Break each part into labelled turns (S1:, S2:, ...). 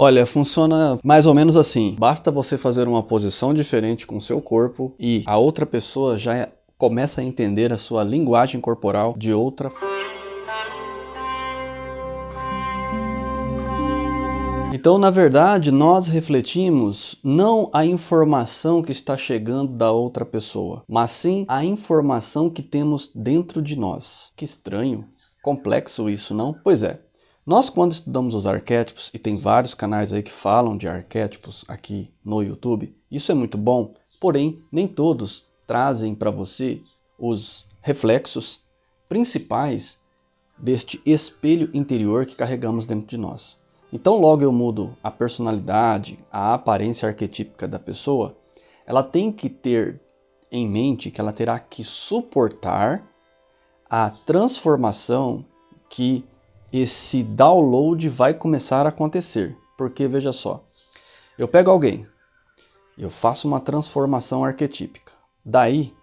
S1: Olha, funciona mais ou menos assim. Basta você fazer uma posição diferente com o seu corpo e a outra pessoa já começa a entender a sua linguagem corporal de outra forma. Então, na verdade, nós refletimos não a informação que está chegando da outra pessoa, mas sim a informação que temos dentro de nós. Que estranho, complexo isso, não? Pois é. Nós, quando estudamos os arquétipos, e tem vários canais aí que falam de arquétipos aqui no YouTube, isso é muito bom, porém, nem todos trazem para você os reflexos principais deste espelho interior que carregamos dentro de nós. Então, logo eu mudo a personalidade, a aparência arquetípica da pessoa, ela tem que ter em mente que ela terá que suportar a transformação que esse download vai começar a acontecer. Porque, veja só, eu pego alguém, eu faço uma transformação arquetípica. Daí,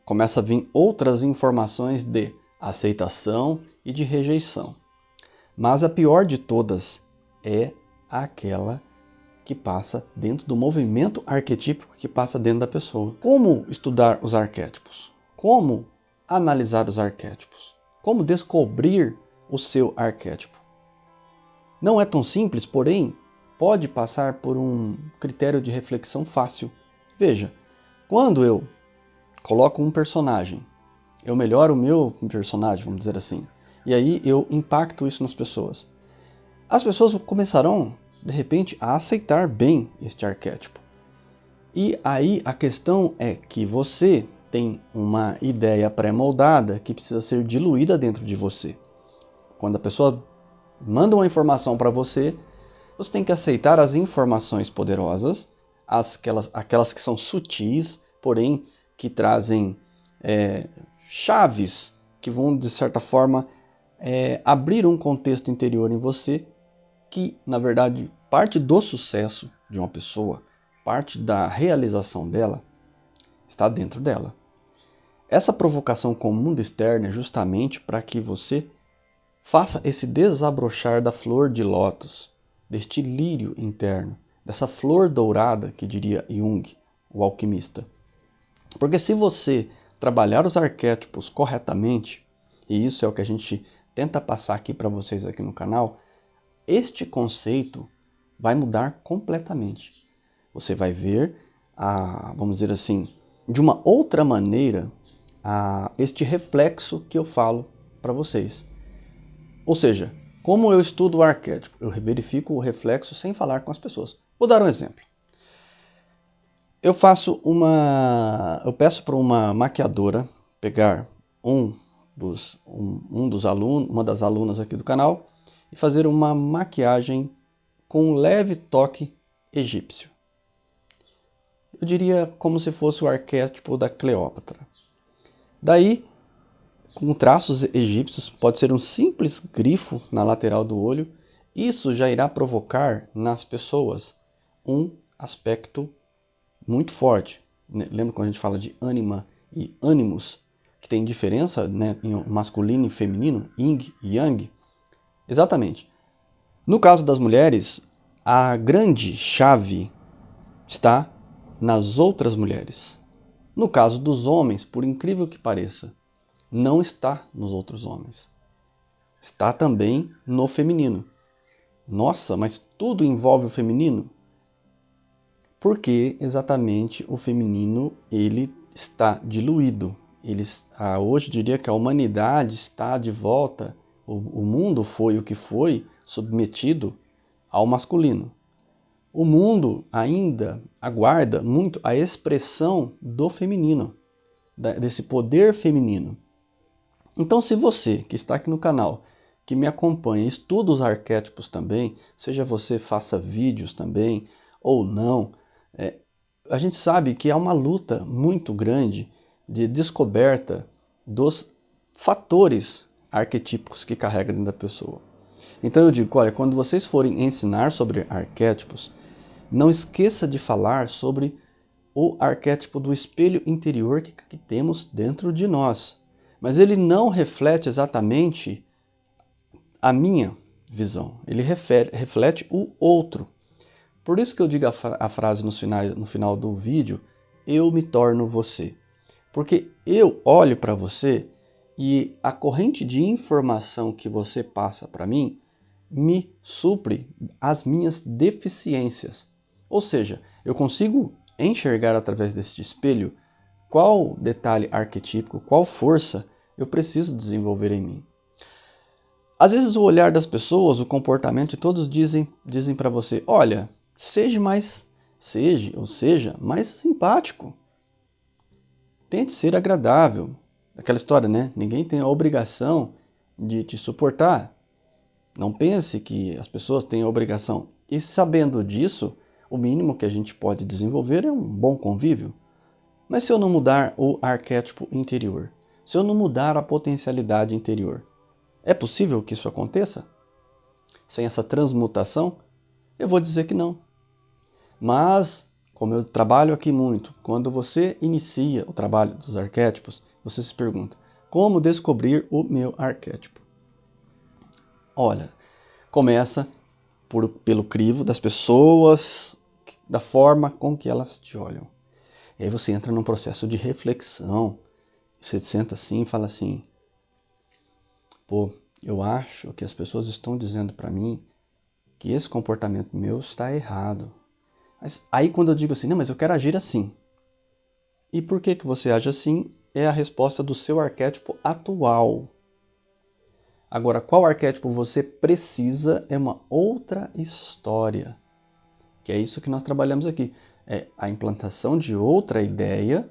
S1: começa a vir outras informações de aceitação e de rejeição. Mas a pior de todas é aquela que passa dentro do movimento arquetípico que passa dentro da pessoa. Como estudar os arquétipos? Como analisar os arquétipos? Como descobrir o seu arquétipo? Não é tão simples, porém, pode passar por um critério de reflexão fácil. Veja, quando eu coloco um personagem, eu melhoro o meu personagem, vamos dizer assim, e aí eu impacto isso nas pessoas. As pessoas começarão, de repente, a aceitar bem este arquétipo. E aí a questão é que você tem uma ideia pré-moldada que precisa ser diluída dentro de você. Quando a pessoa manda uma informação para você, você tem que aceitar as informações poderosas, aquelas que são sutis, porém que trazem chaves que vão, de certa forma, abrir um contexto interior em você que, na verdade, parte do sucesso de uma pessoa, parte da realização dela, está dentro dela. Essa provocação com o mundo externo é justamente para que você faça esse desabrochar da flor de lótus, deste lírio interno, dessa flor dourada que diria Jung, o alquimista. Porque se você trabalhar os arquétipos corretamente, e isso é o que a gente tenta passar aqui para vocês aqui no canal, este conceito vai mudar completamente. Você vai ver, vamos dizer assim, de uma outra maneira, este reflexo que eu falo para vocês. Ou seja, como eu estudo o arquétipo, eu verifico o reflexo sem falar com as pessoas. Vou dar um exemplo. Eu peço para uma maquiadora pegar uma das alunas aqui do canal e fazer uma maquiagem com um leve toque egípcio. Eu diria como se fosse o arquétipo da Cleópatra. Daí, com traços egípcios, pode ser um simples grifo na lateral do olho, isso já irá provocar nas pessoas um aspecto muito forte. Lembra quando a gente fala de ânima e ânimos, que tem diferença, né, em masculino e feminino, yin e yang? Exatamente. No caso das mulheres, a grande chave está nas outras mulheres. No caso dos homens, por incrível que pareça, não está nos outros homens. Está também no feminino. Nossa, mas tudo envolve o feminino? Porque exatamente o feminino ele está diluído. Hoje eu diria que a humanidade está de volta, o mundo foi o que foi, submetido ao masculino. O mundo ainda aguarda muito a expressão do feminino, desse poder feminino. Então, se você que está aqui no canal, que me acompanha, estuda os arquétipos também, seja você faça vídeos também ou não, a gente sabe que há uma luta muito grande de descoberta dos fatores arquetípicos que carrega dentro da pessoa. Então eu digo, olha, quando vocês forem ensinar sobre arquétipos, não esqueça de falar sobre o arquétipo do espelho interior que temos dentro de nós. Mas ele não reflete exatamente a minha visão. Ele reflete o outro. Por isso que eu digo a frase no final do vídeo, eu me torno você. Porque eu olho para você e a corrente de informação que você passa para mim me supre as minhas deficiências. Ou seja, eu consigo enxergar através deste espelho qual detalhe arquetípico, qual força eu preciso desenvolver em mim. Às vezes o olhar das pessoas, o comportamento de todos dizem para você, olha, seja mais simpático. Tente ser agradável. Aquela história, né? Ninguém tem a obrigação de te suportar. Não pense que as pessoas têm a obrigação. E sabendo disso, o mínimo que a gente pode desenvolver é um bom convívio. Mas se eu não mudar o arquétipo interior, se eu não mudar a potencialidade interior, é possível que isso aconteça? Sem essa transmutação? Eu vou dizer que não. Mas, como eu trabalho aqui muito, quando você inicia o trabalho dos arquétipos, você se pergunta, como descobrir o meu arquétipo? Olha, começa pelo crivo das pessoas, da forma com que elas te olham. E aí você entra num processo de reflexão. Você senta assim e fala assim, pô, eu acho que as pessoas estão dizendo para mim que esse comportamento meu está errado. Mas aí quando eu digo assim, não, mas eu quero agir assim. E por que você age assim? É a resposta do seu arquétipo atual. Agora, qual arquétipo você precisa é uma outra história. Que é isso que nós trabalhamos aqui. É a implantação de outra ideia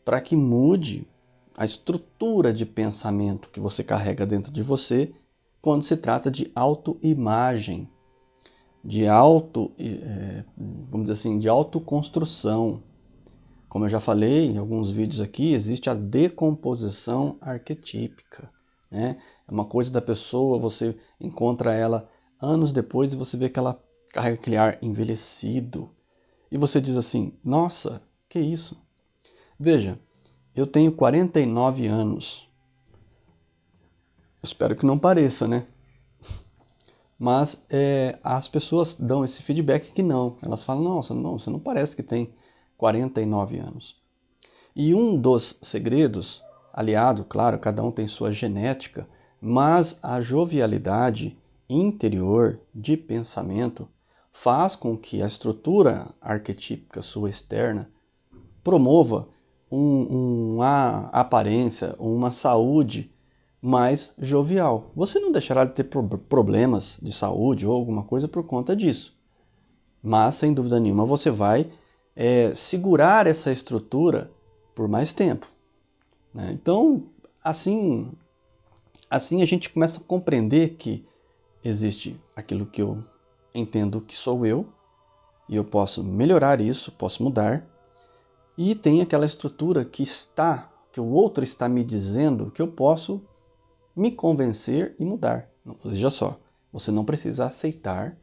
S1: para que mude a estrutura de pensamento que você carrega dentro de você quando se trata de autoimagem, vamos dizer assim, de autoconstrução. Como eu já falei em alguns vídeos aqui, existe a decomposição arquetípica, né? É uma coisa da pessoa, você encontra ela anos depois e você vê que ela carrega aquele ar envelhecido. E você diz assim, nossa, que isso? Veja, eu tenho 49 anos. Espero que não pareça, né? Mas as pessoas dão esse feedback que não. Elas falam, nossa, não, você não parece que tem 49 anos. E um dos segredos, aliado, claro, cada um tem sua genética, mas a jovialidade interior de pensamento faz com que a estrutura arquetípica sua externa promova uma aparência, uma saúde mais jovial. Você não deixará de ter problemas de saúde ou alguma coisa por conta disso. Mas, sem dúvida nenhuma, você vai segurar essa estrutura por mais tempo, né? Então, assim a gente começa a compreender que existe aquilo que eu entendo que sou eu, e eu posso melhorar isso, posso mudar, e tem aquela estrutura que o outro está me dizendo que eu posso me convencer e mudar. Veja só, você não precisa aceitar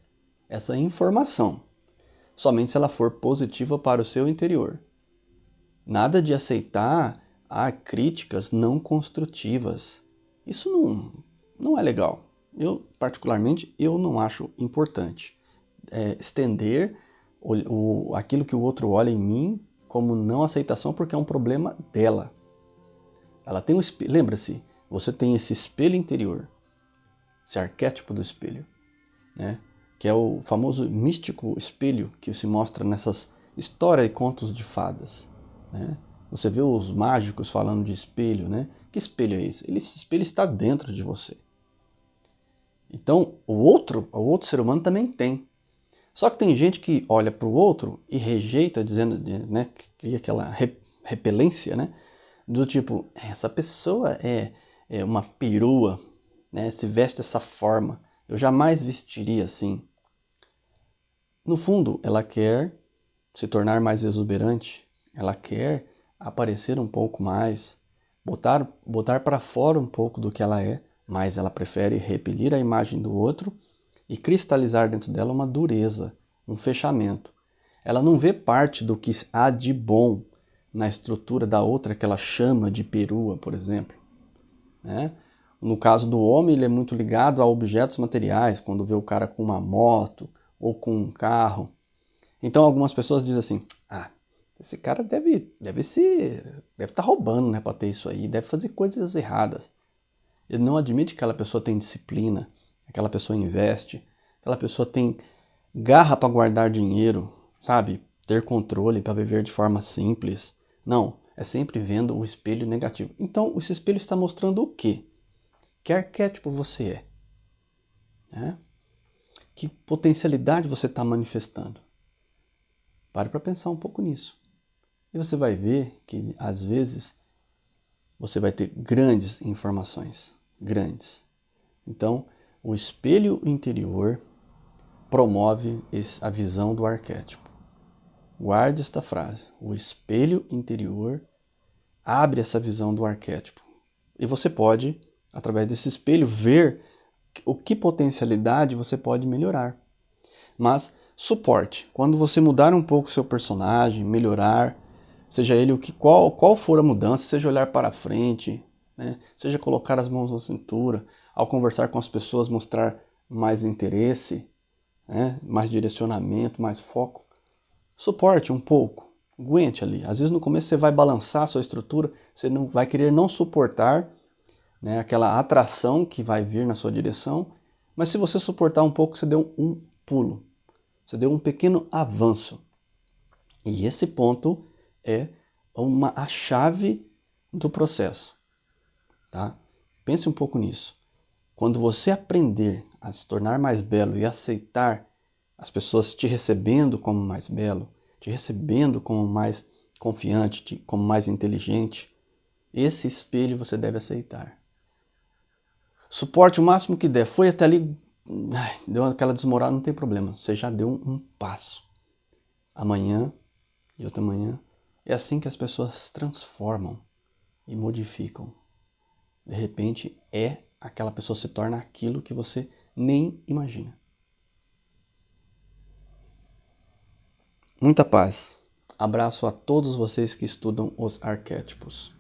S1: essa informação, somente se ela for positiva para o seu interior. Nada de aceitar críticas não construtivas. Isso não é legal. Particularmente, eu não acho importante. Estender aquilo que o outro olha em mim como não aceitação, porque é um problema dela. Ela tem lembra-se, você tem esse espelho interior, esse arquétipo do espelho, né? Que é o famoso místico espelho que se mostra nessas histórias e contos de fadas, né? Você vê os mágicos falando de espelho, né? Que espelho é esse? Esse espelho está dentro de você. Então, o outro ser humano também tem. Só que tem gente que olha para o outro e rejeita, dizendo, né, que cria aquela repelência, né? Do tipo, essa pessoa é uma perua, né? Se veste dessa forma. Eu jamais vestiria assim. No fundo, ela quer se tornar mais exuberante. Ela quer aparecer um pouco mais, botar para fora um pouco do que ela é, mas ela prefere repelir a imagem do outro e cristalizar dentro dela uma dureza, um fechamento. Ela não vê parte do que há de bom na estrutura da outra que ela chama de perua, por exemplo, né? No caso do homem, ele é muito ligado a objetos materiais, quando vê o cara com uma moto ou com um carro. Então algumas pessoas dizem assim, esse cara deve estar roubando, né, para ter isso aí, deve fazer coisas erradas. Ele não admite que aquela pessoa tem disciplina, aquela pessoa investe, aquela pessoa tem garra para guardar dinheiro, sabe? Ter controle para viver de forma simples. Não, é sempre vendo o espelho negativo. Então, esse espelho está mostrando o quê? Que arquétipo você é? Né? Que potencialidade você está manifestando? Pare para pensar um pouco nisso. E você vai ver que, às vezes, você vai ter grandes informações. Grandes. Então, o espelho interior promove a visão do arquétipo. Guarde esta frase. O espelho interior abre essa visão do arquétipo. E você pode, através desse espelho, ver o que potencialidade você pode melhorar. Mas suporte. Quando você mudar um pouco o seu personagem, melhorar, seja ele qual for a mudança, seja olhar para frente, né? Seja colocar as mãos na cintura, ao conversar com as pessoas mostrar mais interesse, né? Mais direcionamento, mais foco. Suporte um pouco, aguente ali. Às vezes no começo você vai balançar a sua estrutura, você não vai querer não suportar, né, aquela atração que vai vir na sua direção, mas se você suportar um pouco, você deu um pulo, você deu um pequeno avanço. E esse ponto é a chave do processo. Tá? Pense um pouco nisso. Quando você aprender a se tornar mais belo e aceitar as pessoas te recebendo como mais belo, te recebendo como mais confiante, como mais inteligente, esse espelho você deve aceitar. Suporte o máximo que der. Foi até ali, deu aquela desmorada, não tem problema. Você já deu um passo. Amanhã e outra manhã. É assim que as pessoas se transformam e modificam. De repente, aquela pessoa se torna aquilo que você nem imagina. Muita paz. Abraço a todos vocês que estudam os arquétipos.